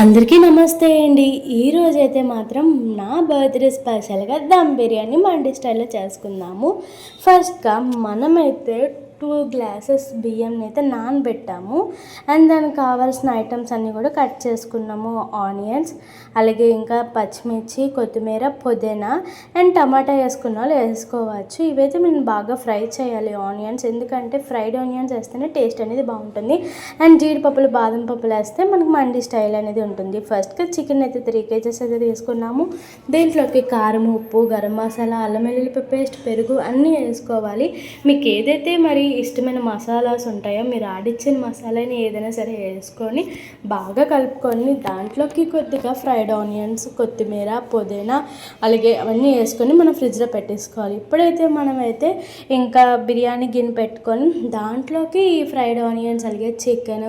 అందరికీ నమస్తే అండి. ఈరోజైతే మాత్రం నా బర్త్డే స్పెషల్గా దమ్ బిర్యానీ మండి స్టైల్లో చేసుకుందాము. ఫస్ట్గా మనమైతే 2 గ్లాసెస్ బియ్యంని అయితే నానబెట్టాము. అండ్ దానికి కావాల్సిన ఐటమ్స్ అన్నీ కూడా కట్ చేసుకున్నాము. ఆనియన్స్, అలాగే ఇంకా పచ్చిమిర్చి, కొత్తిమీర, పుదీనా అండ్ టమాటా వేసుకున్న వాళ్ళు వేసుకోవచ్చు. ఇవైతే మేము బాగా ఫ్రై చేయాలి ఆనియన్స్, ఎందుకంటే ఫ్రైడ్ ఆనియన్స్ వేస్తేనే టేస్ట్ అనేది బాగుంటుంది. అండ్ జీడిపప్పులు, బాదం పప్పులు వేస్తే మనకు మండి స్టైల్ అనేది ఉంటుంది. ఫస్ట్గా చికెన్ అయితే 3 kgs అయితే తీసుకున్నాము. దీంట్లోకి కారం, ఉప్పు, గరం మసాలా, అల్లం వెల్లుల్లి పేస్ట్, పెరుగు అన్నీ వేసుకోవాలి. మీకు ఏదైతే మరి ఇష్టమైన మసాలాస్ ఉంటాయో మీరు ఆడిచ్చిన మసాలాని ఏదైనా సరే వేసుకొని బాగా కలుపుకొని దాంట్లోకి కొద్దిగా ఫ్రైడ్ ఆనియన్స్, కొత్తిమీర, పుదీనా అలాగే అవన్నీ వేసుకొని మనం ఫ్రిడ్జ్లో పెట్టేసుకోవాలి. ఇప్పుడైతే మనమైతే ఇంకా బిర్యానీ గిన్నె పెట్టుకొని దాంట్లోకి ఈ ఫ్రైడ్ ఆనియన్స్, అలాగే చికెన్,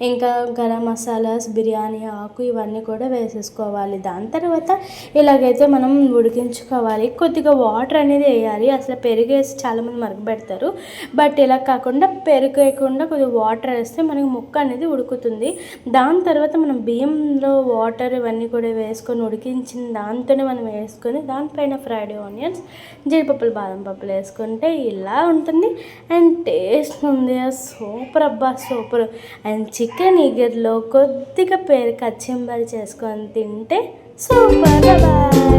ఇంకా గరం మసాలాస్, బిర్యానీ ఆకు ఇవన్నీ కూడా వేసేసుకోవాలి. దాని తర్వాత ఇలాగైతే మనం ఉడికించుకోవాలి. కొద్దిగా వాటర్ అనేది వేయాలి. అసలు పెరుగు వేసి చాలామంది మరగబెడతారు, బట్ ఇలా కాకుండా పెరుగు వేయకుండా కొద్దిగా వాటర్ వేస్తే మనకి ముక్క అనేది ఉడుకుతుంది. దాని తర్వాత మనం బియ్యంలో వాటర్ ఇవన్నీ కూడా వేసుకొని ఉడికించిన దాంతోనే మనం వేసుకొని దానిపైన ఫ్రైడ్ ఆనియన్స్, జీడిపప్పులు, బాదం పప్పులు వేసుకుంటే ఇలా ఉంటుంది. అండ్ టేస్ట్ ఉంది సూపర్, అబ్బా సూపర్. అండ్ చికెన్ ఈగర్లో కొద్దిగా కచ్చింబరి చేసుకొని తింటే సూపర్. బాయ్.